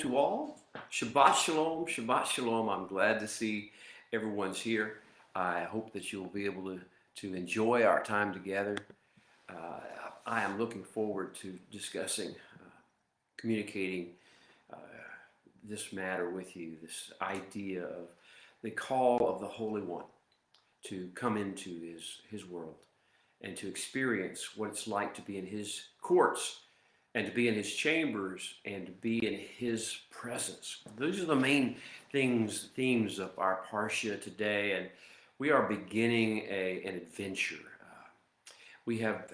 to all. Shabbat Shalom, Shabbat Shalom. I'm glad to see everyone's here. I hope that you'll be able to enjoy our time together. Uh, I am looking forward to discussing, communicating uh, this matter with you, this idea of the call of the Holy One to come into his world and to experience what it's like to be in his courts and to be in his chambers and to be in his presence. Those are the main themes of our Parsha today, and we are beginning an adventure. We have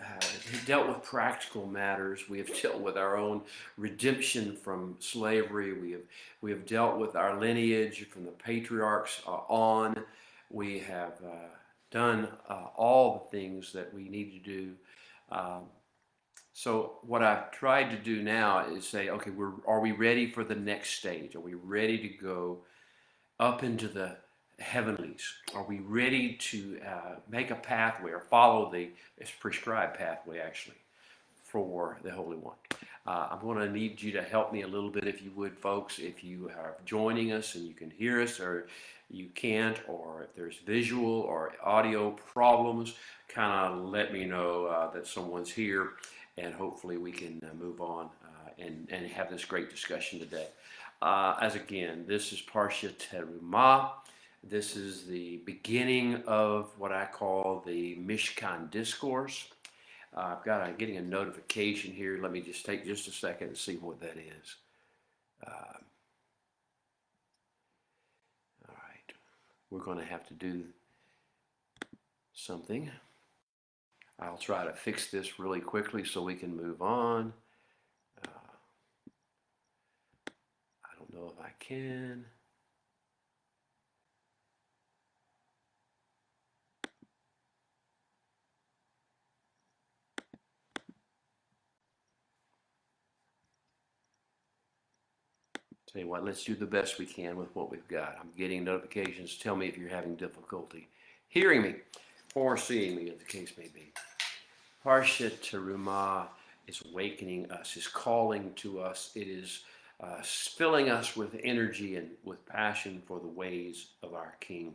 dealt with practical matters. We have dealt with our own redemption from slavery. We have dealt with our lineage from the patriarchs on. We have done all the things that we need to do. Um, so what I've tried to do now is say, okay, are we ready for the next stage? Are we ready to go up into the heavenlies? Are we ready to make a pathway or follow the prescribed pathway, actually, for the Holy One? I'm going to need you to help me a little bit, if you would, folks. If you are joining us and you can hear us, or you can't, or if there's visual or audio problems, kind of let me know that someone's here, and hopefully we can move on and have this great discussion today. As again, this is Parsha Terumah. This is the beginning of what I call the Mishkan Discourse. I'm getting a notification here. Let me just take just a second to see what that is. All right. We're going to have to do something. I'll try to fix this really quickly so we can move on. I don't know if I can. Tell you what, let's do the best we can with what we've got. I'm getting notifications. Tell me if you're having difficulty hearing me or seeing me, as the case may be. Parsha Terumah is awakening us, is calling to us. It is filling us with energy and with passion for the ways of our King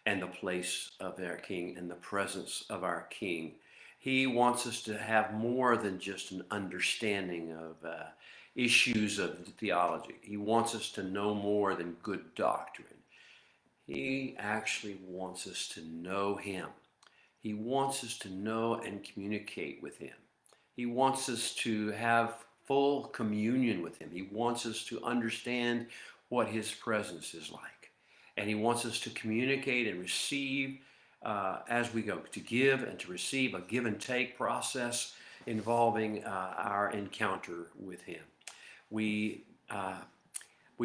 and the place of our King and the presence of our King. He wants us to have more than just an understanding of issues of theology. He wants us to know more than good doctrine. He actually wants us to know him. He wants us to know and communicate with him. He wants us to have full communion with him. He wants us to understand what his presence is like. And he wants us to communicate and receive as we go, to give and to receive, a give and take process involving our encounter with him. We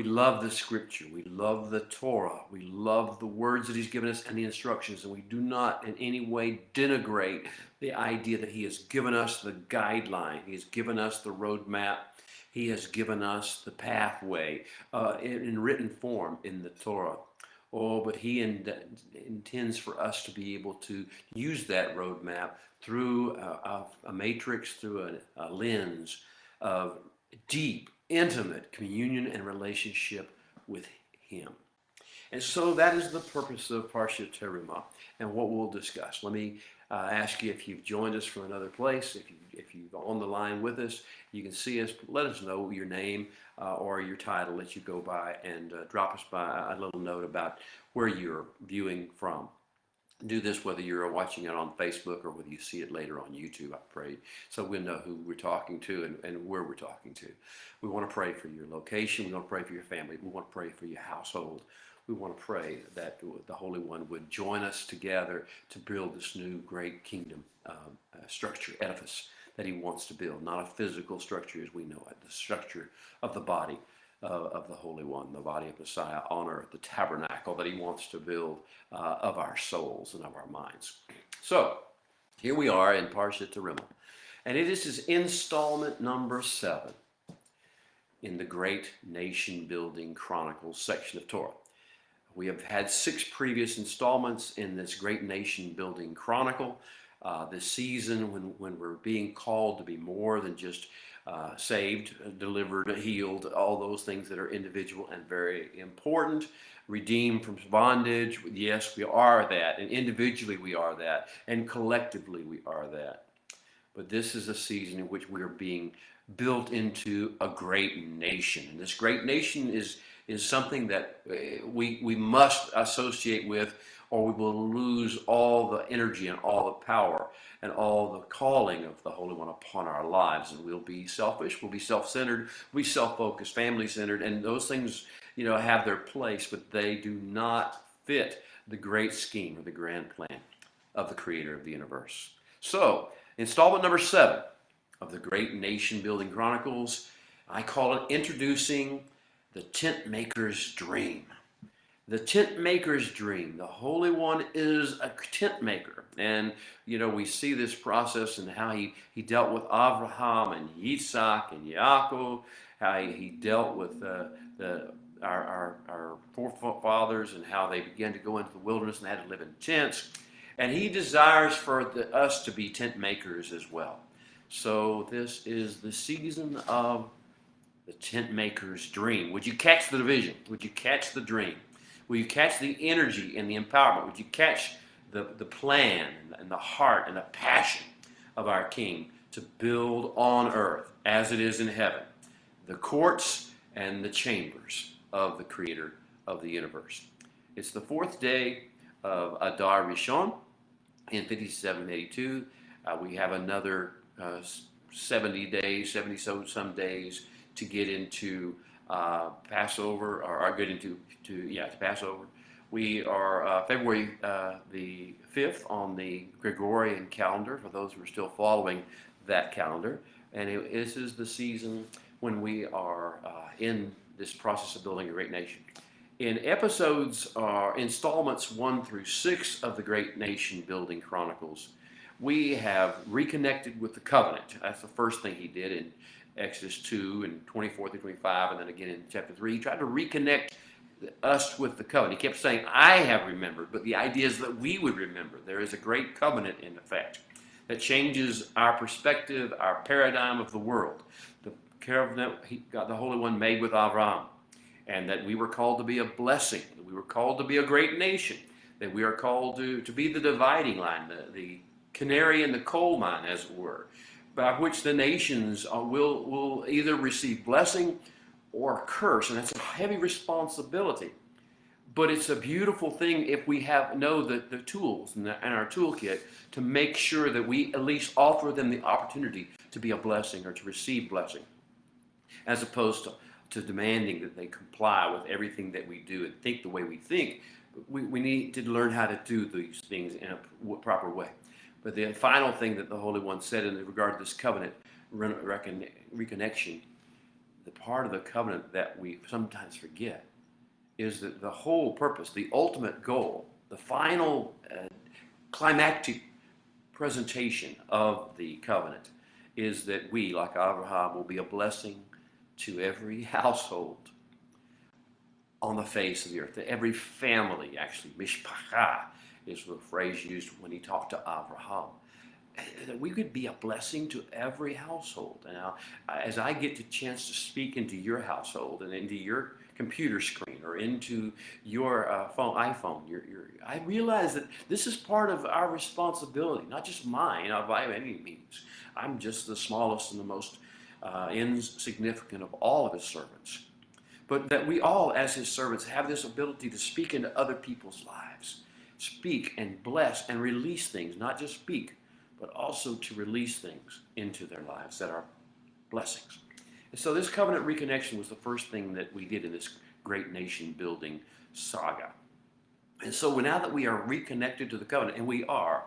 love the scripture. We love the Torah. We love the words that he's given us and the instructions. And we do not in any way denigrate the idea that he has given us the guideline. He has given us the roadmap. He has given us the pathway in written form in the Torah. Oh, but he intends for us to be able to use that roadmap through a matrix, through a lens of deep, intimate communion and relationship with him. And so that is the purpose of Parsha Terumah and what we'll discuss. Let me ask you, if you've joined us from another place, if you're on the line with us, you can see us. Let us know your name or your title that you go by, and drop us by a little note about where you're viewing from. Do this whether you're watching it on Facebook or whether you see it later on YouTube, I pray, so we'll know who we're talking to and where we're talking to. We want to pray for your location. We want to pray for your family. We want to pray for your household. We want to pray that the Holy One would join us together to build this new great kingdom structure, edifice that he wants to build. Not a physical structure as we know it, the structure of the body of the Holy One, the body of Messiah on earth, the tabernacle that he wants to build of our souls and of our minds. So here we are in Parsha Terumah, and this is installment number 7 in the Great Nation Building Chronicles section of Torah. We have had 6 previous installments in this Great Nation Building Chronicle. this season when we're being called to be more than just saved, delivered, healed, all those things that are individual and very important. Redeemed from bondage. Yes, we are that. And individually we are that. And collectively we are that. But this is a season in which we are being built into a great nation. And this great nation is something that we must associate with, or we will lose all the energy and all the power and all the calling of the Holy One upon our lives. And we'll be selfish, we'll be self-centered, we'll be self-focused, family-centered, and those things, have their place, but they do not fit the great scheme or the grand plan of the Creator of the universe. So, installment number 7 of the Great Nation Building Chronicles, I call it Introducing the Tent Maker's Dream. The tent maker's dream. The Holy One is a tent maker. And, we see this process and how he dealt with Abraham and Yitzhak and Yaakov, how he dealt with our forefathers and how they began to go into the wilderness and had to live in tents. And he desires for us to be tent makers as well. So this is the season of the tent maker's dream. Would you catch the vision? Would you catch the dream? Will you catch the energy and the empowerment? Would you catch the plan and the heart and the passion of our King to build on earth as it is in heaven, the courts and the chambers of the Creator of the universe? It's the 4th day of Adar Rishon in 5782. We have another 70 days, 70 some days to get into Passover, or get into to Passover. We are February the 5th on the Gregorian calendar, for those who are still following that calendar. And this is the season when we are in this process of building a great nation. In installments 1 through 6 of the Great Nation Building Chronicles, we have reconnected with the covenant. That's the first thing he did in Exodus 2 and 24 through 25, and then again in chapter 3. He tried to reconnect us with the covenant. He kept saying, I have remembered, but the idea is that we would remember. There is a great covenant in effect that changes our perspective, our paradigm of the world. The covenant the Holy One made with Abraham, and that we were called to be a blessing, that we were called to be a great nation, that we are called to be the dividing line, the canary in the coal mine, as it were, by which the nations will either receive blessing or curse. And that's a heavy responsibility. But it's a beautiful thing if we know the tools and our toolkit to make sure that we at least offer them the opportunity to be a blessing or to receive blessing, as opposed to demanding that they comply with everything that we do and think the way we think. We need to learn how to do these things in a proper way. But the final thing that the Holy One said in regard to this covenant reconnection, the part of the covenant that we sometimes forget, is that the whole purpose, the ultimate goal, the final climactic presentation of the covenant is that we, like Abraham, will be a blessing to every household on the face of the earth, to every family, actually. Mishpacha is the phrase used when he talked to Abraham. That we could be a blessing to every household. And now, as I get the chance to speak into your household and into your computer screen or into your iPhone, I realize that this is part of our responsibility, not just mine by any means. I'm just the smallest and the most insignificant of all of his servants. But that we all, as his servants, have this ability to speak into other people's lives. Speak and bless and release things, not just speak, but also to release things into their lives that are blessings. And so this covenant reconnection was the first thing that we did in this great nation building saga. And so now that we are reconnected to the covenant, and we are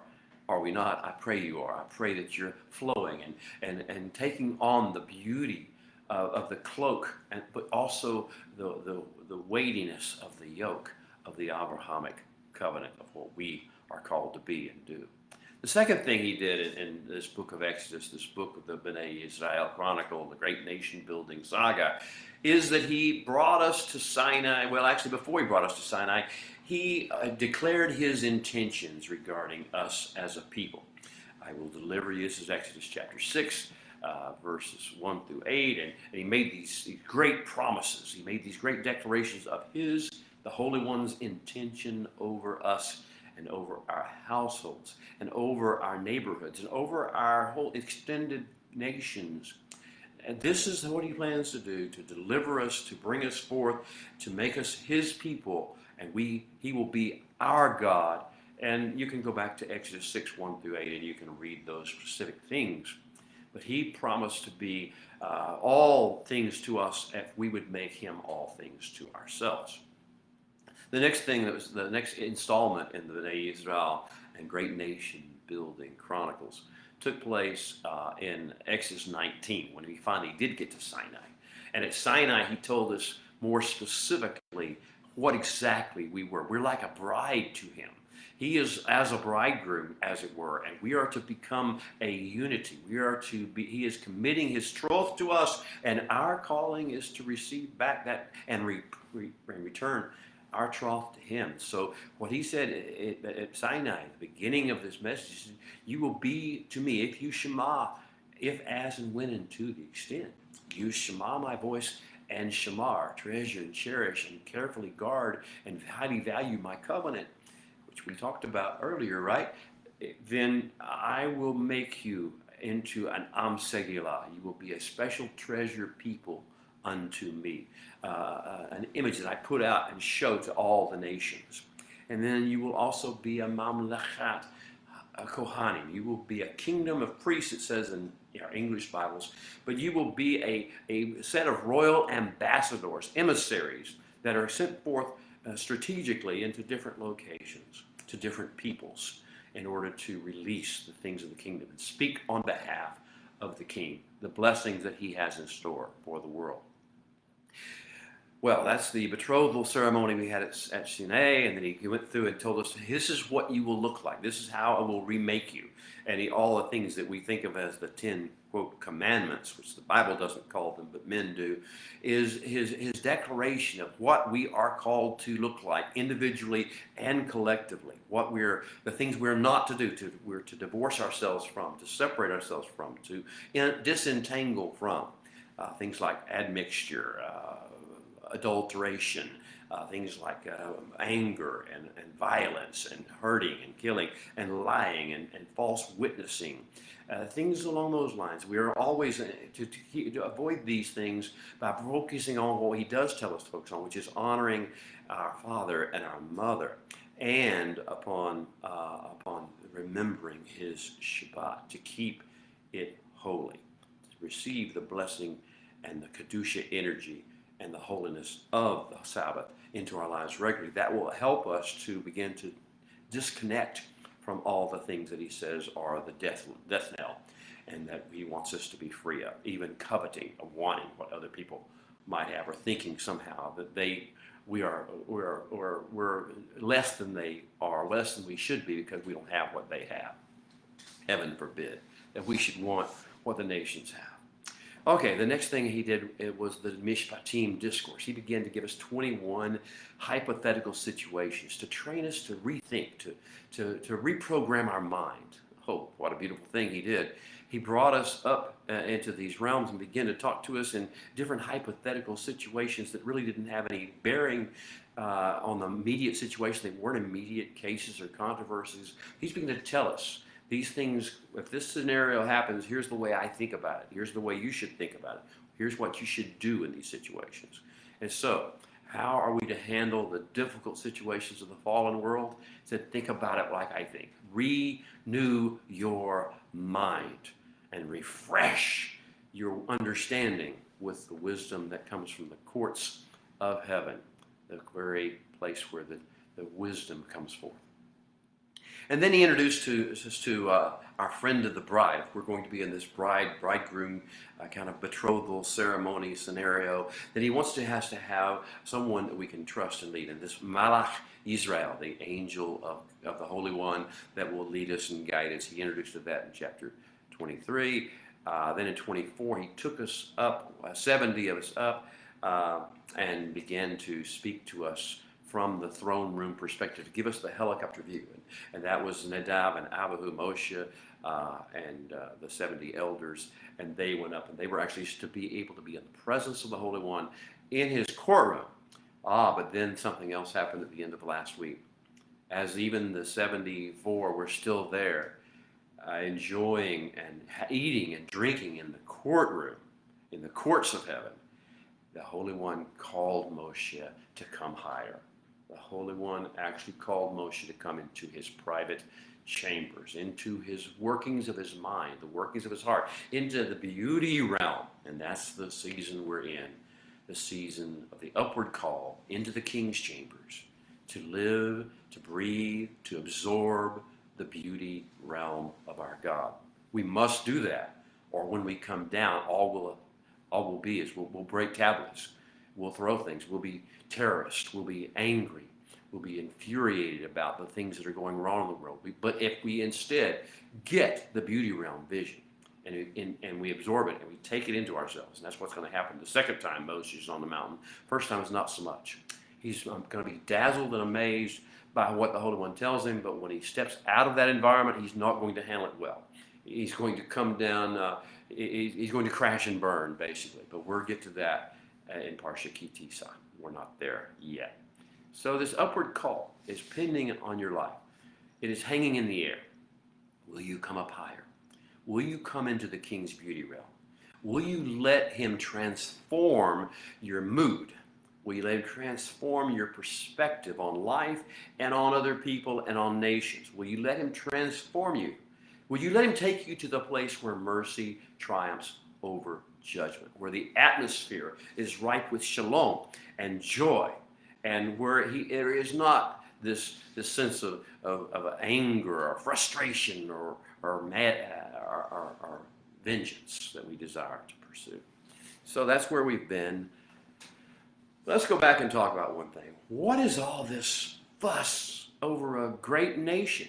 we not? I pray you are. I pray that you're flowing and taking on the beauty of the cloak, but also the weightiness of the yoke of the Abrahamic covenant of what we are called to be and do. The second thing he did in this book of Exodus, this book of the Bnei Israel Chronicle, the great nation building saga, is that he brought us to Sinai. Well, actually, before he brought us to Sinai, he declared his intentions regarding us as a people. I will deliver you. This is Exodus chapter 6, verses 1 through 8. And he made these great promises. He made these great declarations of his, the Holy One's intention over us and over our households and over our neighborhoods and over our whole extended nations. And this is what he plans to do, to deliver us, to bring us forth, to make us his people. And he will be our God. And you can go back to Exodus 6, 1 through 8, and you can read those specific things. But he promised to be all things to us if we would make him all things to ourselves. The next thing that was the next installment in the Bnei Israel and Great Nation Building Chronicles took place in Exodus 19 when we finally did get to Sinai. And at Sinai, he told us more specifically what exactly we were. We're like a bride to him. He is as a bridegroom, as it were, and we are to become a unity. He is committing his troth to us, and our calling is to receive back that and return our troth to him. So what he said at Sinai, at the beginning of this message, you will be to me, if you shema, if, as, and when, and to the extent you shema my voice and shamar, treasure and cherish and carefully guard and highly value my covenant, which we talked about earlier, right? Then I will make you into an Am Segilah. You will be a special treasure people unto me. An image that I put out and show to all the nations. And then you will also be a mamlechat, a kohanim. You will be a kingdom of priests, it says in our English Bibles. But you will be a set of royal ambassadors, emissaries, that are sent forth strategically into different locations, to different peoples, in order to release the things of the kingdom and speak on behalf of the king, the blessings that he has in store for the world. Well, that's the betrothal ceremony we had at Sinai, and then he went through and told us, this is what you will look like. This is how I will remake you. And all the things that we think of as the 10, quote, commandments, which the Bible doesn't call them, but men do, is his declaration of what we are called to look like individually and collectively. The things we're not to do, we're to divorce ourselves from, to separate ourselves from, to disentangle from. Things like admixture, adulteration, things like anger and violence and hurting and killing and lying and false witnessing, things along those lines. We are always to avoid these things by focusing on what he does tell us to focus on, which is honoring our father and our mother, and upon remembering his Shabbat, to keep it holy, to receive the blessing and the Kedusha energy and the holiness of the Sabbath into our lives regularly. That will help us to begin to disconnect from all the things that he says are the death knell, and that he wants us to be free of, even coveting, of wanting what other people might have, or thinking somehow that we're less than they are, less than we should be because we don't have what they have. Heaven forbid that we should want what the nations have. Okay, the next thing he did, it was the Mishpatim discourse. He began to give us 21 hypothetical situations to train us to rethink, to reprogram our mind. Oh, what a beautiful thing he did. He brought us up into these realms and began to talk to us in different hypothetical situations that really didn't have any bearing on the immediate situation. They weren't immediate cases or controversies. He's beginning to tell us, these things, if this scenario happens, here's the way I think about it. Here's the way you should think about it. Here's what you should do in these situations. And so, how are we to handle the difficult situations of the fallen world? He said, think about it like I think. Renew your mind and refresh your understanding with the wisdom that comes from the courts of heaven, the very place where the wisdom comes forth. And then he introduced us to our friend of the bride. We're going to be in this bridegroom kind of betrothal ceremony scenario, that he has to have someone that we can trust and lead. And this Malach Israel, the angel of the Holy One that will lead us and guide us. He introduced us to that in chapter 23. Then in 24, he took us up, 70 of us up, and began to speak to us from the throne room perspective, to give us the helicopter view. And that was Nadab and Abihu, Moshe, and the 70 elders, and they went up, and they were actually to be able to be in the presence of the Holy One in his courtroom. But then something else happened at the end of last week. As even the 74 were still there, enjoying and eating and drinking in the courtroom, in the courts of heaven, the Holy One called Moshe to come higher. The Holy One actually called Moshe to come into his private chambers, into his workings of his mind, the workings of his heart, into the beauty realm. And that's the season we're in, the season of the upward call into the king's chambers, to live, to breathe, to absorb the beauty realm of our God. We must do that, or when we come down, all will be is we'll break tablets, we'll throw things, we'll be terrorists, we'll be angry, we'll be infuriated about the things that are going wrong in the world. But if we instead get the beauty realm vision and we absorb it and we take it into ourselves, and that's what's going to happen the second time Moses is on the mountain. First time is not so much. He's going to be dazzled and amazed by what the Holy One tells him, but when he steps out of that environment, he's not going to handle it well. He's going to come down, he's going to crash and burn, basically. But we'll get to that in Parsha Ki Tisa. We're not there yet. So this upward call is pending on your life. It is hanging in the air. Will you come up higher? Will you come into the King's beauty realm? Will you let him transform your mood? Will you let him transform your perspective on life and on other people and on nations? Will you let him transform you? Will you let him take you to the place where mercy triumphs over judgment, where the atmosphere is ripe with shalom and joy, and where there is not this sense of anger or frustration or vengeance that we desire to pursue? So that's where we've been. Let's go back and talk about one thing. What is all this fuss over a great nation?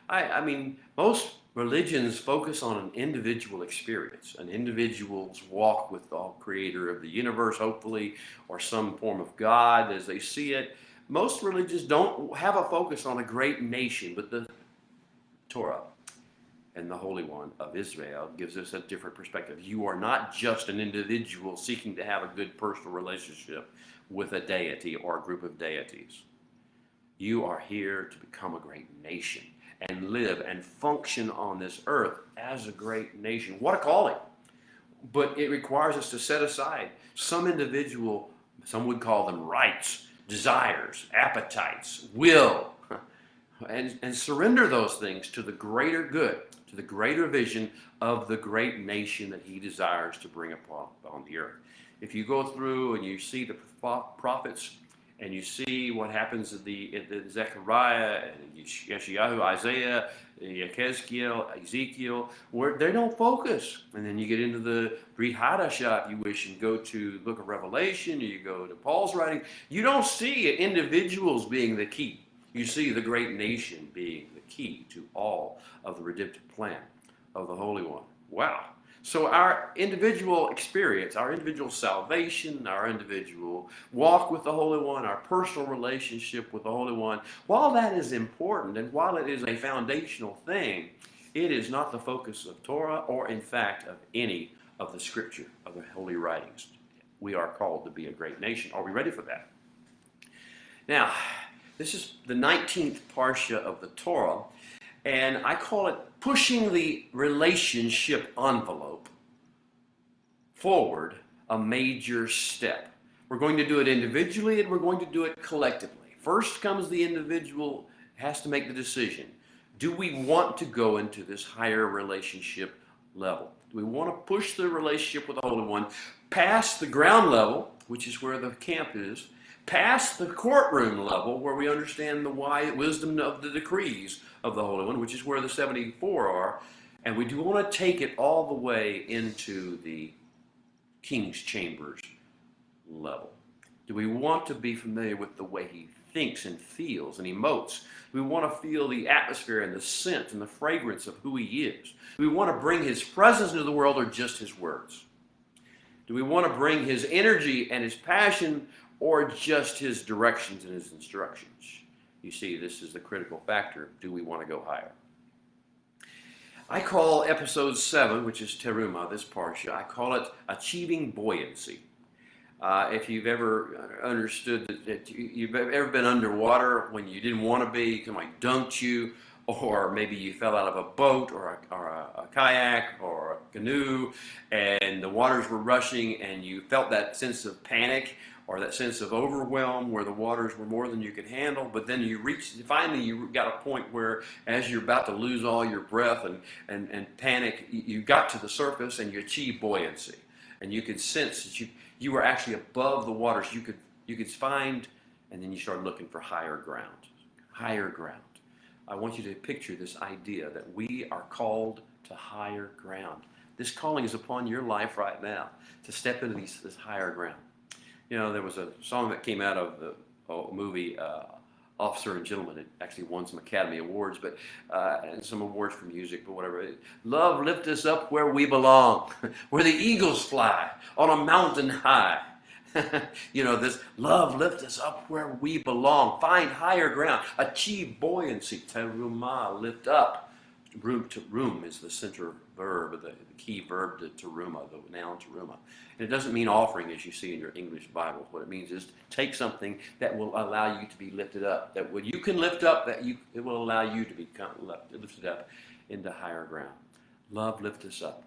I mean, most religions focus on an individual experience, an individual's walk with the creator of the universe, hopefully, or some form of God as they see it. Most religions don't have a focus on a great nation, but the Torah and the Holy One of Israel gives us a different perspective. You are not just an individual seeking to have a good personal relationship with a deity or a group of deities. You are here to become a great nation and live and function on this earth as a great nation. What a calling! But it requires us to set aside some individual, some would call them rights, desires, appetites, will, and surrender those things to the greater good, to the greater vision of the great nation that he desires to bring upon the earth. If you go through and you see the prophets and you see what happens in the Zechariah, Yeshayahu, Isaiah, Ezekiel, where they don't focus. And then you get into the Brit Hadashah, if you wish, and go to the book of Revelation, or you go to Paul's writing. You don't see individuals being the key. You see the great nation being the key to all of the redemptive plan of the Holy One. Wow. So our individual experience, our individual salvation, our individual walk with the Holy One, our personal relationship with the Holy One, while that is important and while it is a foundational thing, it is not the focus of Torah or, in fact, of any of the scripture, of the holy writings. We are called to be a great nation. Are we ready for that? Now, this is the 19th Parsha of the Torah, and I call it pushing the relationship envelope forward a major step. We're going to do it individually and we're going to do it collectively. First comes the individual has to make the decision. Do we want to go into this higher relationship level? Do we want to push the relationship with the Holy One past the ground level, which is where the camp is, past the courtroom level where we understand the wisdom of the decrees of the Holy One, which is where the 74 are, and we do want to take it all the way into the King's chambers level. Do we want to be familiar with the way he thinks and feels and emotes? Do we want to feel the atmosphere and the scent and the fragrance of who he is? Do we want to bring his presence into the world or just his words? Do we want to bring his energy and his passion or just his directions and his instructions? You see, this is the critical factor. Do we want to go higher? I call episode 7, which is Terumah, this parsha, I call it Achieving Buoyancy. If you've ever understood that you've ever been underwater when you didn't want to be, somebody dunked you, or maybe you fell out of a boat or a kayak or a canoe, and the waters were rushing, and you felt that sense of panic or that sense of overwhelm where the waters were more than you could handle. But then finally you got a point where as you're about to lose all your breath and panic, you got to the surface and you achieved buoyancy. And you could sense that you were actually above the waters. You could find, and then you started looking for higher ground. Higher ground. I want you to picture this idea that we are called to higher ground. This calling is upon your life right now to step into this higher ground. You know, there was a song that came out of the movie Officer and Gentleman. It actually won some Academy Awards, and some awards for music, but whatever. Love, lift us up where we belong, where the eagles fly on a mountain high. You know, this love, lift us up where we belong. Find higher ground. Achieve buoyancy. Terumah, lift up. Room is the center verb, the key verb to terumah, the noun terumah. And it doesn't mean offering as you see in your English Bible. What it means is take something that will allow you to be lifted up. That when you can lift up, it will allow you to be lifted up into higher ground. Love, lift us up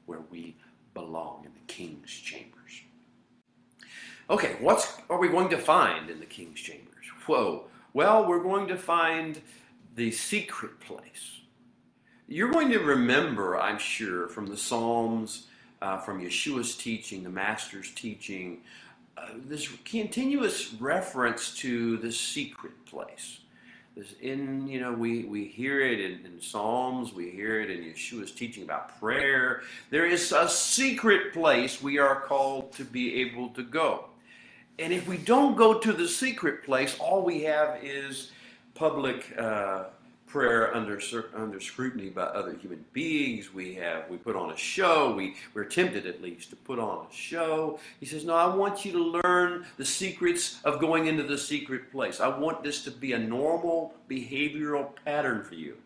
where we belong, in the King's chambers. Okay, what are we going to find in the King's chambers? Whoa. Well, we're going to find the secret place. You're going to remember, I'm sure, from the Psalms, from Yeshua's teaching, the Master's teaching, this continuous reference to the secret place. We hear it in Psalms, we hear it in Yeshua's teaching about prayer. There is a secret place we are called to be able to go. And if we don't go to the secret place, all we have is public prayer under scrutiny by other human beings. We put on a show. We're tempted, at least, to put on a show. He says, no, I want you to learn the secrets of going into the secret place. I want this to be a normal behavioral pattern for you,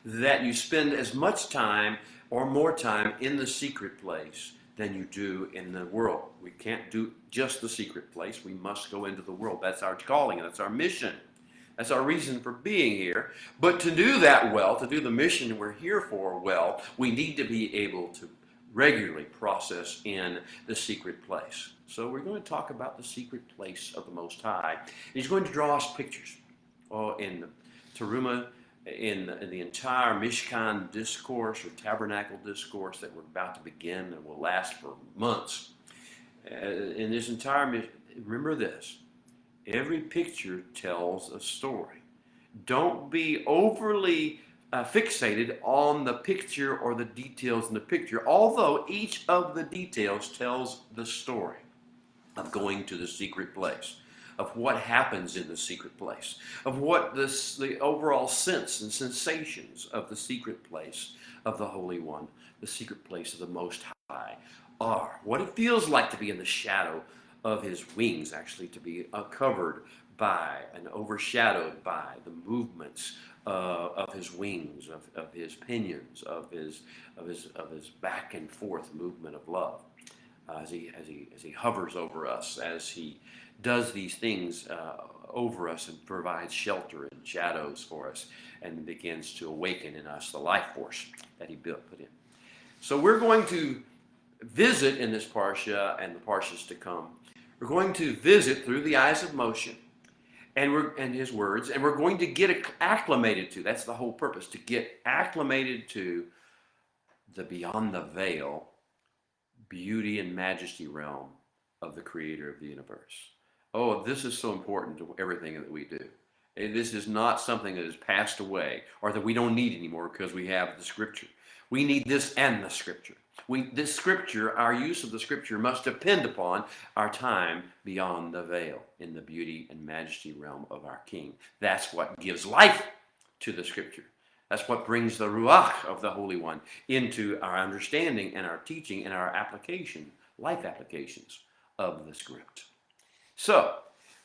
that you spend as much time or more time in the secret place than you do in the world. We can't do just the secret place. We must go into the world. That's our calling. That's our mission. That's our reason for being here. But to do that well, to do the mission we're here for well, we need to be able to regularly process in the secret place. So we're going to talk about the secret place of the Most High. He's going to draw us pictures. In the Terumah, in the entire Mishkan discourse or tabernacle discourse that we're about to begin and will last for months. In this entire, remember this, every picture tells a story. Don't be overly fixated on the picture or the details in the picture, although each of the details tells the story of going to the secret place, of what happens in the secret place, of what the overall sense and sensations of the secret place of the Holy One, the secret place of the Most High are, what it feels like to be in the shadow of his wings, actually to be covered by and overshadowed by the movements of his wings, of his pinions, of his back and forth movement of love, as he hovers over us, as he does these things over us and provides shelter and shadows for us, and begins to awaken in us the life force that he put in. So we're going to visit in this parsha and the parshas to come. We're going to visit through the eyes of Moshe and his words, and we're going to get acclimated to, that's the whole purpose, to get acclimated to the beyond the veil beauty and majesty realm of the creator of the universe. Oh, this is so important to everything that we do. And this is not something that has passed away or that we don't need anymore because we have the scripture. We need this and the scripture. This scripture, our use of the scripture must depend upon our time beyond the veil in the beauty and majesty realm of our King. That's what gives life to the scripture. That's what brings the Ruach of the Holy One into our understanding and our teaching and our application, life applications of the script. So,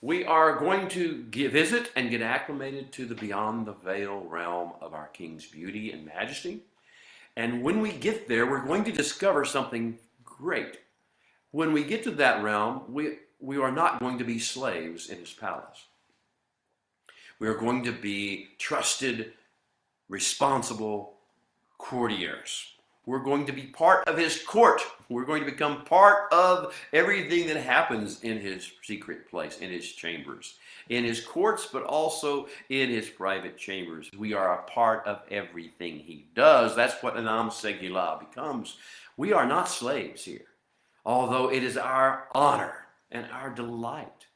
we are going to visit and get acclimated to the beyond the veil realm of our King's beauty and majesty. And when we get there, we're going to discover something great. When we get to that realm, we are not going to be slaves in his palace. We are going to be trusted, responsible courtiers. We're going to be part of his court. We're going to become part of everything that happens in his secret place, in his chambers, in his courts, but also in his private chambers. We are a part of everything he does. That's what an Am Segula becomes. We are not slaves here, although it is our honor and our delight.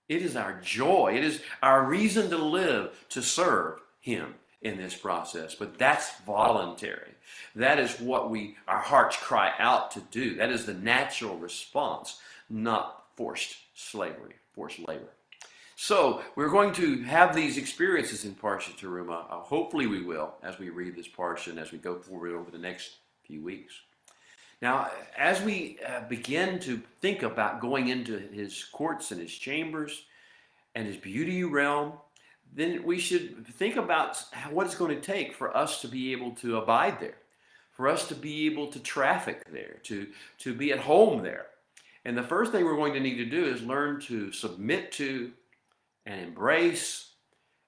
It is our joy. It is our reason to live, to serve him in this process. But that's voluntary. That is what our hearts cry out to do. That is the natural response, not forced slavery, forced labor. So we're going to have these experiences in Parsha Terumah. Hopefully we will, as we read this Parsha and as we go forward over the next few weeks. Now, as we begin to think about going into his courts and his chambers and his beauty realm, then we should think about what it's going to take for us to be able to abide there, for us to be able to traffic there, to be at home there. And the first thing we're going to need to do is learn to submit to and embrace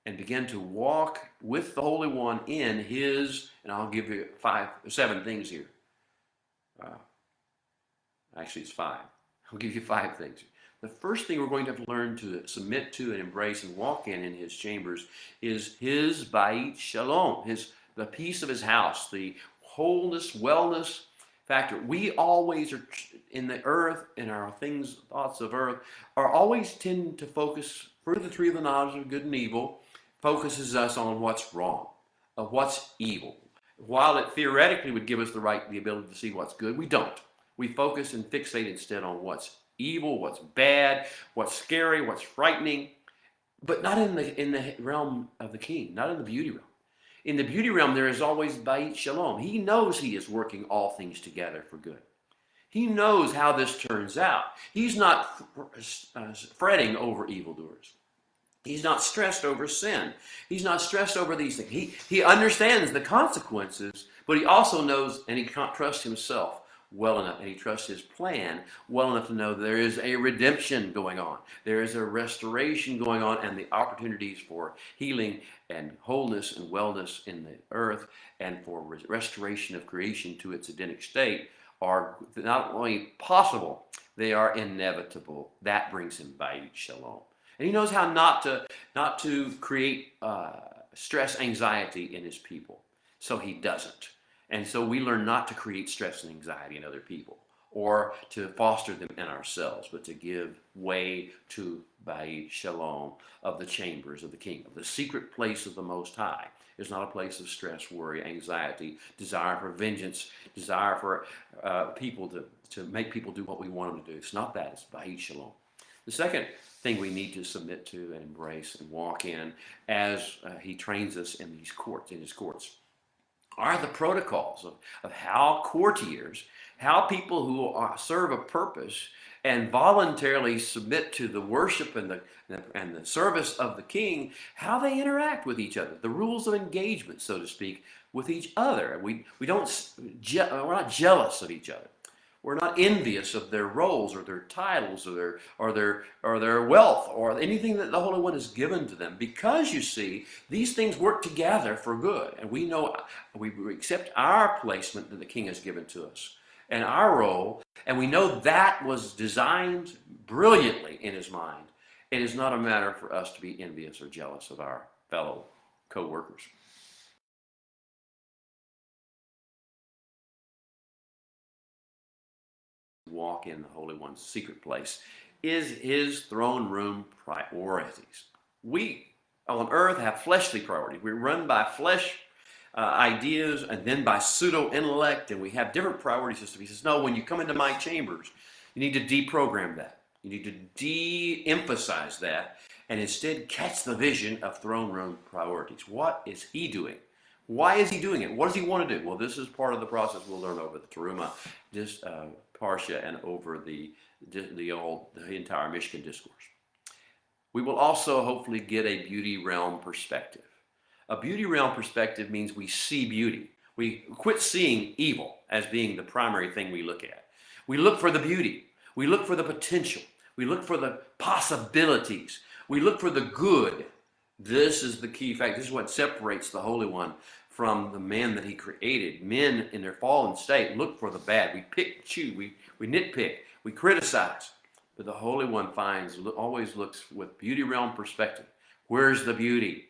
and begin to walk with the Holy One in his, and I'll give you 7 things here. Actually, it's 5. I'll give you 5 things. The first thing we're going to have to learn to submit to and embrace and walk in his chambers is his Bait Shalom, the peace of his house, the wholeness, wellness factor. We always are in the earth, in our thoughts of earth, are always tend to focus, for the tree of the knowledge of good and evil, focuses us on what's wrong, of what's evil. While it theoretically would give us the ability to see what's good, we don't. We focus and fixate instead on what's evil, what's bad, what's scary, what's frightening, but not in the realm of the king, not in the beauty realm. In the beauty realm, there is always Bait Shalom. He knows he is working all things together for good. He knows how this turns out. He's not fretting over evildoers. He's not stressed over sin. He's not stressed over these things. He understands the consequences, but he also knows, and he can't trust himself well enough, and he trusts his plan well enough to know there is a redemption going on. There is a restoration going on, and the opportunities for healing and wholeness and wellness in the earth and for restoration of creation to its Edenic state are not only possible, they are inevitable. That brings him Bait Shalom. And he knows how not to create stress, anxiety in his people. So he doesn't. And so we learn not to create stress and anxiety in other people or to foster them in ourselves, but to give way to Bait Shalom of the chambers of the king, of the secret place of the Most High. It's not a place of stress, worry, anxiety, desire for vengeance, desire for people to make people do what we want them to do. It's not that. It's Bait Shalom. The second thing we need to submit to and embrace and walk in as he trains us in his courts, are the protocols of how courtiers, how people who serve a purpose and voluntarily submit to the worship and the service of the king, how they interact with each other, the rules of engagement, so to speak, with each other. We're not jealous of each other. We're not envious of their roles or their titles or their wealth or anything that the Holy One has given to them. Because you see, these things work together for good. And we know we accept our placement that the King has given to us and our role. And we know that was designed brilliantly in his mind. It is not a matter for us to be envious or jealous of our fellow co-workers. Walk in the Holy One's secret place is his throne room priorities. We on earth have fleshly priorities. We run by flesh ideas and then by pseudo-intellect, and we have different priority systems. He says, no, when you come into my chambers, you need to deprogram that. You need to de-emphasize that and instead catch the vision of throne room priorities. What is he doing? Why is he doing it? What does he want to do? Well, this is part of the process we'll learn over the Terumah Parsha and over the entire Mishkan discourse. We will also hopefully get a beauty realm perspective. A beauty realm perspective means we see beauty. We quit seeing evil as being the primary thing we look at. We look for the beauty. We look for the potential. We look for the possibilities. We look for the good. This is the key fact. This is what separates the Holy One from the man that he created. Men in their fallen state look for the bad. We pick, choose, we nitpick, we criticize. But the Holy One always looks with beauty realm perspective. Where's the beauty?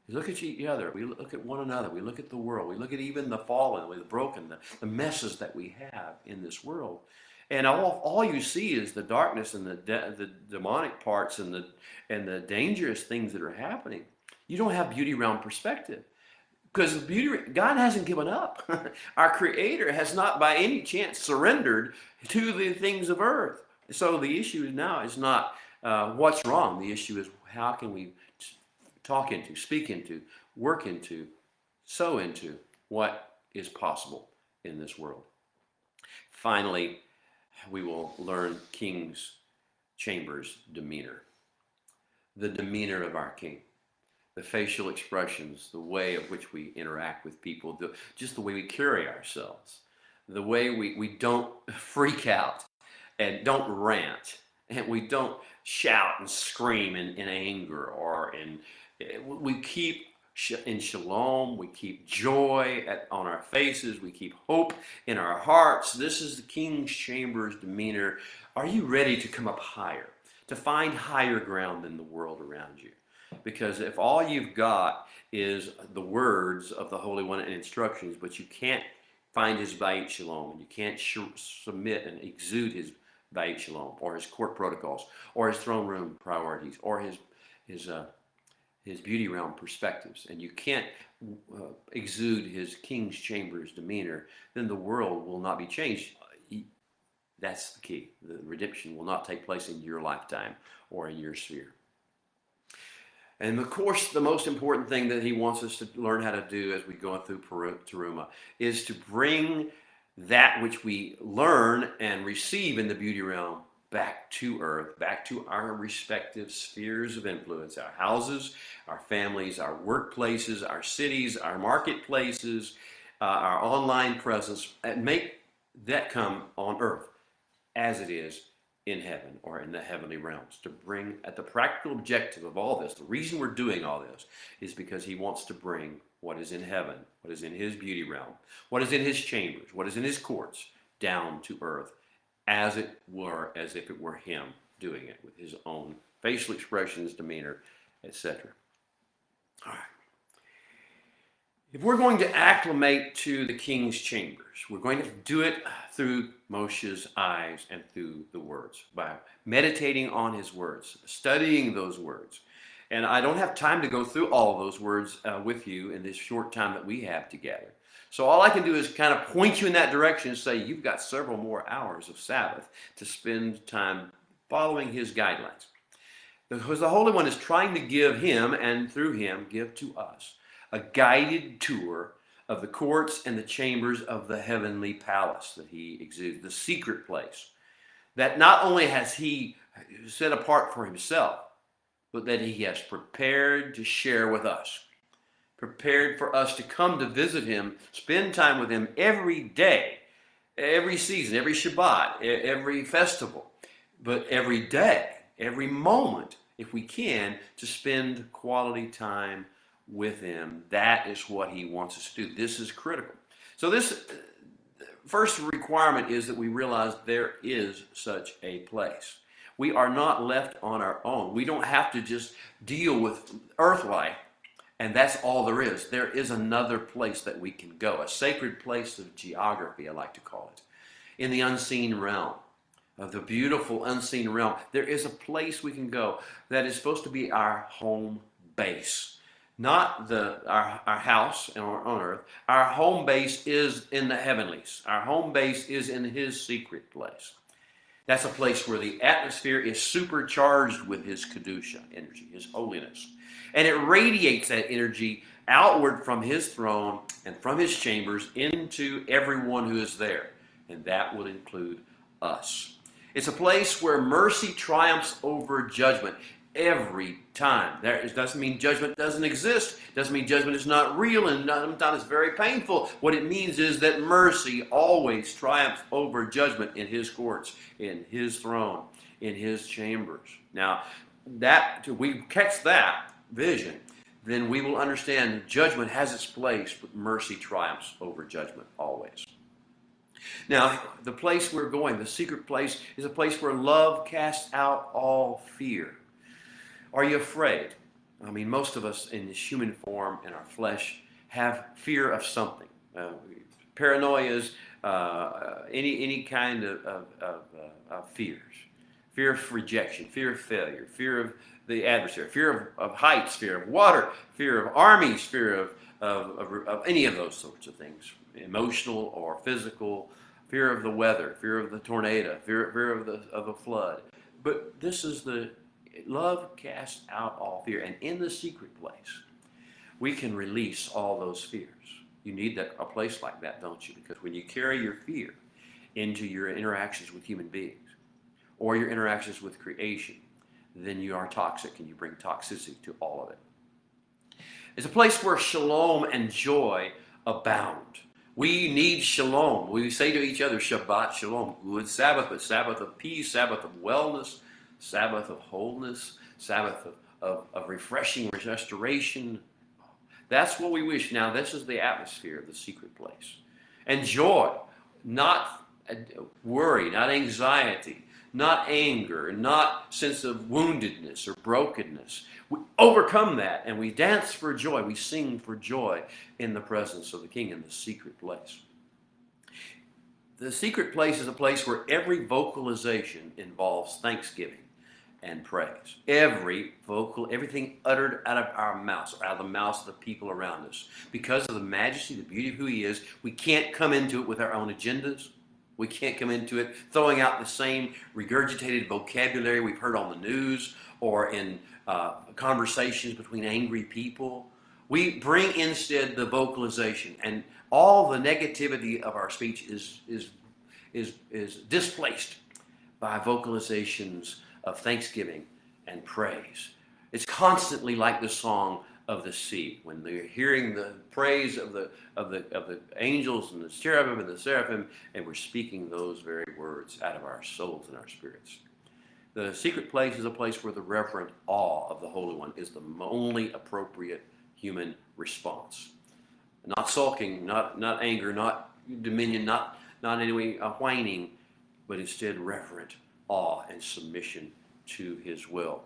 We look at each other. We look at one another. We look at the world. We look at even the fallen, the broken, the messes that we have in this world. And all you see is the darkness and the demonic parts and the dangerous things that are happening. You don't have beauty realm perspective. Because God hasn't given up. Our Creator has not by any chance surrendered to the things of earth. So the issue now is not what's wrong. The issue is how can we talk into, speak into, work into, sow into what is possible in this world. Finally, we will learn King's Chamber's demeanor. The demeanor of our King. The facial expressions, the way of which we interact with people, just the way we carry ourselves, the way we don't freak out and don't rant, and we don't shout and scream in anger we keep in shalom, we keep joy on our faces, we keep hope in our hearts. This is the King's Chamber's demeanor. Are you ready to come up higher, to find higher ground than the world around you? Because if all you've got is the words of the Holy One and instructions, but you can't find his Bayit Shalom, and you can't submit and exude his Bayit Shalom, or his court protocols, or his throne room priorities, or his beauty realm perspectives, and you can't exude his King's Chamber's demeanor, then the world will not be changed. That's the key. The redemption will not take place in your lifetime or in your sphere. And of course, the most important thing that he wants us to learn how to do as we go through Terumah is to bring that which we learn and receive in the beauty realm back to earth, back to our respective spheres of influence, our houses, our families, our workplaces, our cities, our marketplaces, our online presence, and make that come on earth as it is in heaven or in the heavenly realms. To bring at the practical objective of all this, the reason we're doing all this is because he wants to bring what is in heaven, what is in his beauty realm, what is in his chambers, what is in his courts, down to earth, as it were, as if it were him doing it with his own facial expressions, demeanor, etc. All right. If we're going to acclimate to the King's Chambers, we're going to do it through Moshe's eyes and through the words, by meditating on his words, studying those words. And I don't have time to go through all of those words with you in this short time that we have together. So all I can do is kind of point you in that direction and say, you've got several more hours of Sabbath to spend time following his guidelines. Because the Holy One is trying to give him, and through him, give to us a guided tour of the courts and the chambers of the heavenly palace that he exudes, the secret place that not only has he set apart for himself, but that he has prepared to share with us, prepared for us to come to visit him, spend time with him every day, every season, every Shabbat, every festival, but every day, every moment, if we can, to spend quality time with him. That is what he wants us to do. This is critical. So this first requirement is that we realize there is such a place. We are not left on our own. We don't have to just deal with earth life, and that's all there is. There is another place that we can go, a sacred place of geography, I like to call it, in the unseen realm, of the beautiful unseen realm. There is a place we can go that is supposed to be our home base. Not our house on earth. Our home base is in the heavenlies. Our home base is in his secret place. That's a place where the atmosphere is supercharged with his Kedusha energy, his holiness. And it radiates that energy outward from his throne and from his chambers into everyone who is there. And that will include us. It's a place where mercy triumphs over judgment. every time. It doesn't mean judgment doesn't exist. It doesn't mean judgment is not real and sometimes it's very painful. What it means is that mercy always triumphs over judgment in his courts, in his throne, in his chambers. Now, that we catch that vision, then we will understand judgment has its place, but mercy triumphs over judgment always. Now, the place we're going, the secret place, is a place where love casts out all fear. Are you afraid? I mean, most of us in this human form, in our flesh, have fear of something. Paranoias, any kind of fears. Fear of rejection, fear of failure, fear of the adversary, fear of heights, fear of water, fear of armies, fear of any of those sorts of things, emotional or physical, fear of the weather, fear of the tornado, fear of the flood. But this is the love casts out all fear, and in the secret place, we can release all those fears. You need a place like that, don't you? Because when you carry your fear into your interactions with human beings or your interactions with creation, then you are toxic and you bring toxicity to all of it. It's a place where shalom and joy abound. We need shalom. We say to each other, Shabbat Shalom, good Sabbath, but Sabbath of peace, Sabbath of wellness, Sabbath of wholeness, Sabbath of refreshing restoration. That's what we wish. Now, this is the atmosphere of the secret place. And joy, not worry, not anxiety, not anger, not sense of woundedness or brokenness. We overcome that and we dance for joy. We sing for joy in the presence of the King in the secret place. The secret place is a place where every vocalization involves thanksgiving and praise. Everything uttered out of our mouths, or out of the mouths of the people around us. Because of the majesty, the beauty of who he is, we can't come into it with our own agendas. We can't come into it throwing out the same regurgitated vocabulary we've heard on the news or in conversations between angry people. We bring instead the vocalization, and all the negativity of our speech is displaced by vocalizations of thanksgiving and praise. It's constantly like the song of the sea. When they're hearing the praise of the angels and the cherubim and the seraphim, and we're speaking those very words out of our souls and our spirits. The secret place is a place where the reverent awe of the Holy One is the only appropriate human response. Not sulking, not anger, not dominion, not any way whining, but instead reverent awe and submission to his will.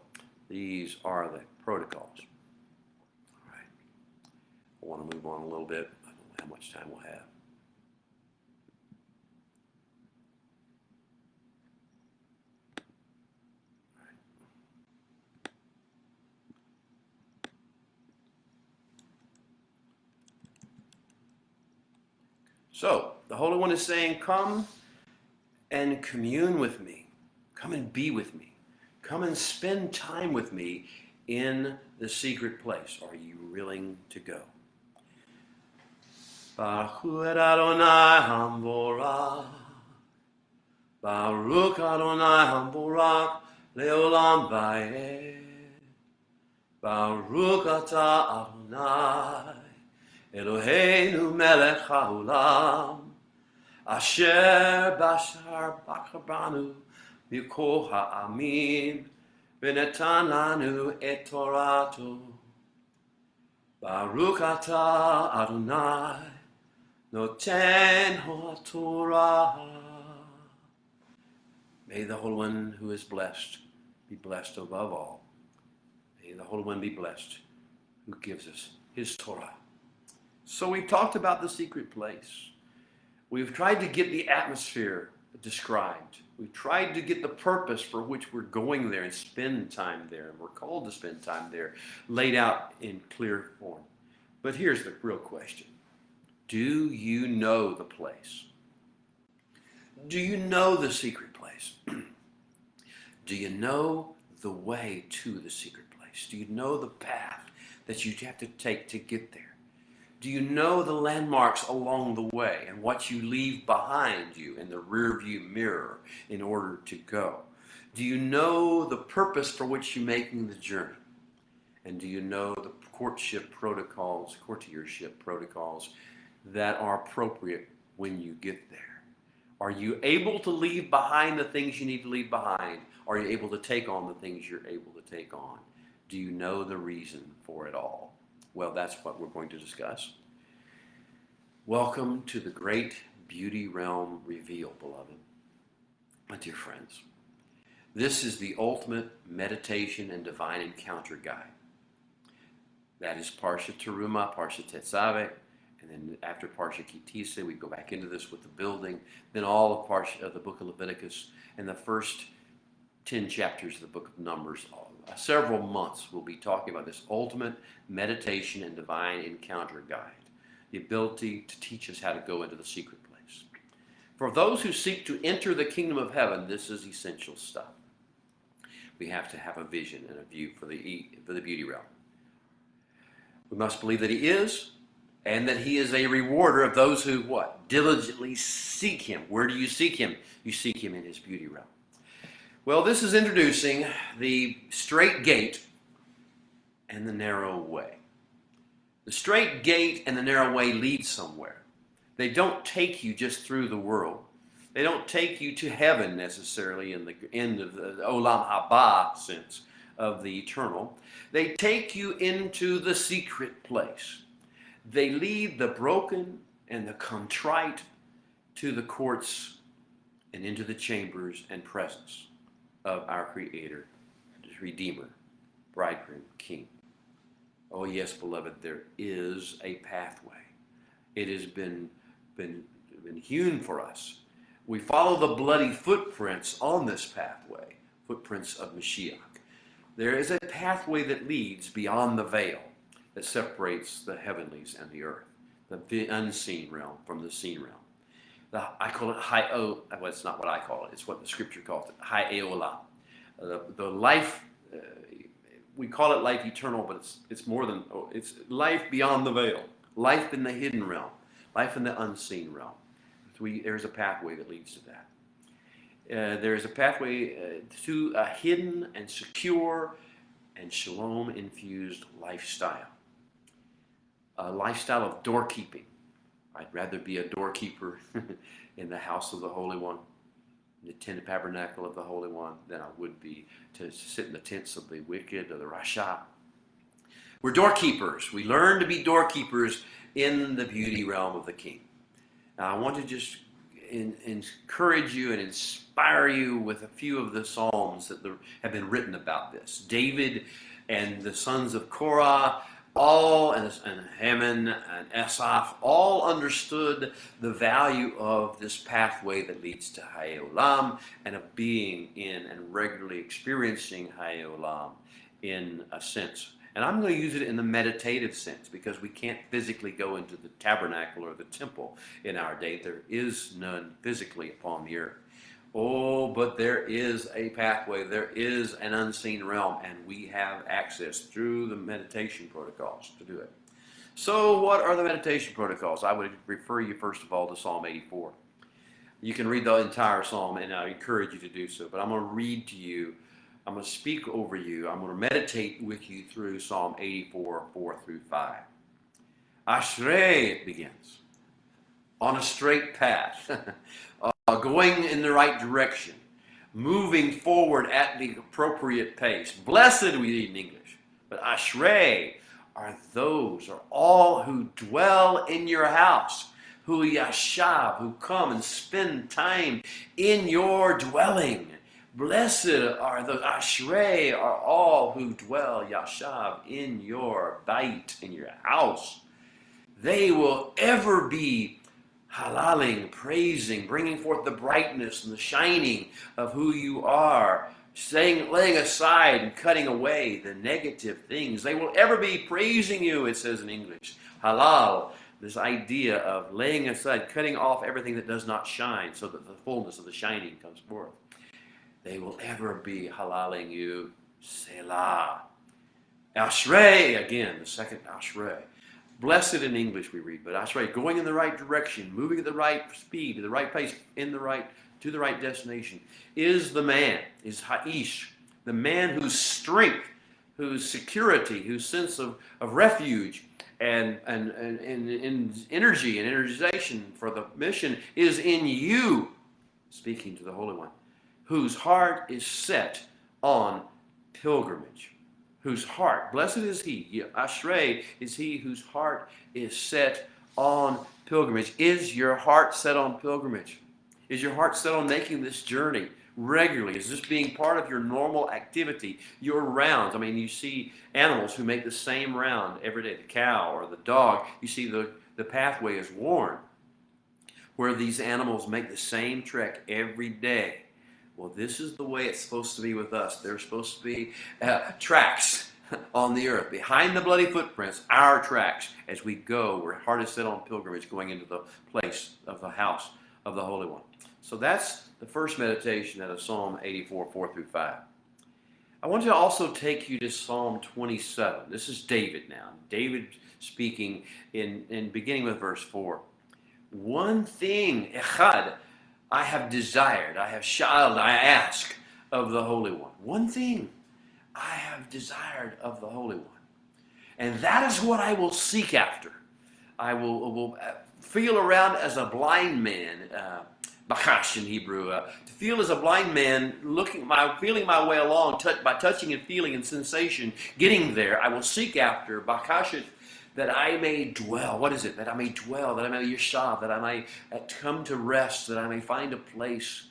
These are the protocols. All right. I want to move on a little bit. I don't know how much time we'll have. All right. So, the Holy One is saying, come and commune with me. Come and be with me. Come and spend time with me in the secret place. Are you willing to go? Baruch Adonai Hamborah. Baruch Adonai Hamborah Leolam Vayed. Baruch Ata Adonai Eloheinu Melech HaOlam Asher Bashar Banu Mikol ha'amim v'netan lanu et Torato. Baruch atah Adonai noten ha'torah. May the Holy One who is blessed be blessed above all. May the Holy One be blessed who gives us his Torah. So we've talked about the secret place. We've tried to get the atmosphere described. We've tried to get the purpose for which we're going there and spend time there, and we're called to spend time there, laid out in clear form. But here's the real question. Do you know the place? Do you know the secret place? Do you know the way to the secret place? Do you know the path that you have to take to get there? Do you know the landmarks along the way and what you leave behind you in the rearview mirror in order to go? Do you know the purpose for which you're making the journey? And do you know the courtship protocols, courtiership protocols that are appropriate when you get there? Are you able to leave behind the things you need to leave behind? Are you able to take on the things you're able to take on? Do you know the reason for it all? Well, that's what we're going to discuss. Welcome to the great beauty realm reveal, beloved, my dear friends. This is the ultimate meditation and divine encounter guide. That is Parsha Terumah, Parsha Tetzaveh, and then after Parsha Kitisa, we go back into this with the building, then all of Parsha of the book of Leviticus, and the first 10 chapters of the book of Numbers. Several months we'll be talking about this ultimate meditation and divine encounter guide, the ability to teach us how to go into the secret place. For those who seek to enter the kingdom of heaven, this is essential stuff. We have to have a vision and a view for the beauty realm. We must believe that he is, and that he is a rewarder of those who, what? Diligently seek him. Where do you seek him? You seek him in his beauty realm. Well, this is introducing the straight gate and the narrow way. The straight gate and the narrow way lead somewhere. They don't take you just through the world. They don't take you to heaven necessarily in the end of the Olam Haba sense of the eternal. They take you into the secret place. They lead the broken and the contrite to the courts and into the chambers and presence of our Creator, Redeemer, Bridegroom, King. Oh yes, beloved, there is a pathway. It has been hewn for us. We follow the bloody footprints on this pathway, footprints of Mashiach. There is a pathway that leads beyond the veil that separates the heavenlies and the earth, the unseen realm from the seen realm. I call it well, it's not what I call it. It's what the scripture calls it, Ha'eolah. The life, we call it life eternal, but it's more than, it's life beyond the veil, life in the hidden realm, life in the unseen realm. There's a pathway that leads to that. There is a pathway to a hidden and secure and shalom-infused lifestyle. A lifestyle of doorkeeping. I'd rather be a doorkeeper in the house of the Holy One, in the tent tabernacle of the Holy One, than I would be to sit in the tents of the wicked or the Rasha. We're doorkeepers. We learn to be doorkeepers in the beauty realm of the King. Now, I want to just encourage you and inspire you with a few of the psalms that have been written about this. David and the sons of Korah, and Heman and Asaph, all understood the value of this pathway that leads to Ha'eolam and of being in and regularly experiencing Ha'eolam in a sense. And I'm going to use it in the meditative sense because we can't physically go into the tabernacle or the temple in our day. There is none physically upon the earth. Oh, but there is a pathway. There is an unseen realm, and we have access through the meditation protocols to do it. So what are the meditation protocols? I would refer you, first of all, to Psalm 84. You can read the entire psalm, and I encourage you to do so. But I'm going to read to you. I'm going to speak over you. I'm going to meditate with you through Psalm 84, 4 through 5. Ashrei, it begins, on a straight path, going in the right direction, moving forward at the appropriate pace. Blessed, we read in English, but Ashrei are all who dwell in your house, who yashav, who come and spend time in your dwelling. Blessed are those, Ashrei are all who dwell, yashav, in your bait, in your house. They will ever be halaling, praising, bringing forth the brightness and the shining of who you are, laying aside and cutting away the negative things. They will ever be praising you, it says in English. Halal, this idea of laying aside, cutting off everything that does not shine so that the fullness of the shining comes forth. They will ever be halaling you. Selah. Ashrei, again, the second Ashrei. Blessed in English we read, but Ashrei, going in the right direction, moving at the right speed, at the right pace, in the right to the right destination, is the man, is Ha'ish, the man whose strength, whose security, whose sense of refuge and energy and energization for the mission is in you, speaking to the Holy One, whose heart is set on pilgrimage. Whose heart, blessed is he, Ashrei is he whose heart is set on pilgrimage. Is your heart set on pilgrimage? Is your heart set on making this journey regularly? Is this being part of your normal activity, your rounds? I mean, you see animals who make the same round every day, the cow or the dog. You see the pathway is worn where these animals make the same trek every day. Well, this is the way it's supposed to be with us. There's supposed to be tracks on the earth. Behind the bloody footprints, our tracks as we go. We're heart is set on pilgrimage going into the place of the house of the Holy One. So that's the first meditation out of Psalm 84, 4 through 5. I want to also take you to Psalm 27. This is David now. David speaking in beginning with verse 4. One thing, echad, I have desired, I have sha'aled, I ask of the Holy One. One thing I have desired of the Holy One. And that is what I will seek after. I will feel around as a blind man, bakash in Hebrew, to feel as a blind man, feeling my way along, by touching and feeling and sensation, getting there. I will seek after, bakashet, that I may dwell. What is it? That I may dwell, that I may yeshav, that I may come to rest, that I may find a place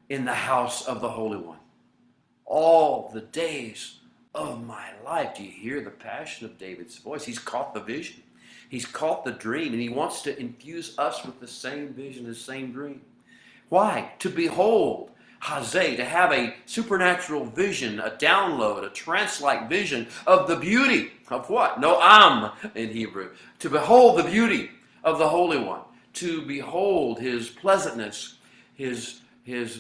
in the house of the Holy One. All the days of my life. Do you hear the passion of David's voice? He's caught the vision. He's caught the dream, and he wants to infuse us with the same vision, the same dream. Why? To behold, hazeh, to have a supernatural vision, a download, a trance-like vision of the beauty of what? Noam in Hebrew. To behold the beauty of the Holy One. To behold his pleasantness, his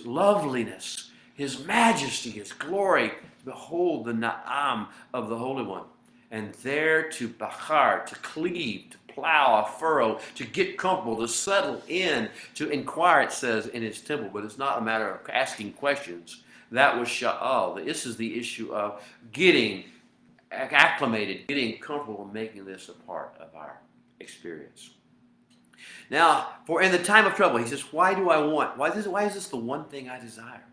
loveliness, his majesty, his glory. To behold the Na'am of the Holy One. And there to bachar, to cleave, to plow a furrow, to get comfortable, to settle in, to inquire, it says, in his temple. But it's not a matter of asking questions. That was sha'al. This is the issue of getting acclimated, getting comfortable, and making this a part of our experience. Now, for in the time of trouble, he says, why do I want? Why is this the one thing I desire?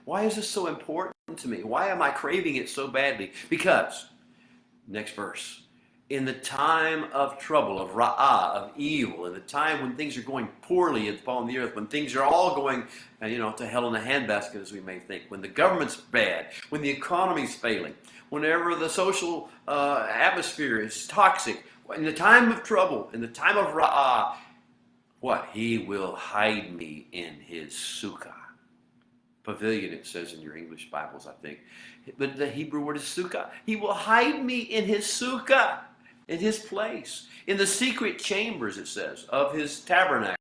Why is this so important to me? Why am I craving it so badly? Because, next verse, in the time of trouble, of ra'ah, of evil, in the time when things are going poorly upon the earth, when things are all going, to hell in a handbasket, as we may think, when the government's bad, when the economy's failing, whenever the social atmosphere is toxic, in the time of trouble, in the time of ra'ah, what? He will hide me in his sukkah. Pavilion, it says in your English Bibles, I think. But the Hebrew word is sukkah. He will hide me in his sukkah, in his place. In the secret chambers, it says, of his tabernacle.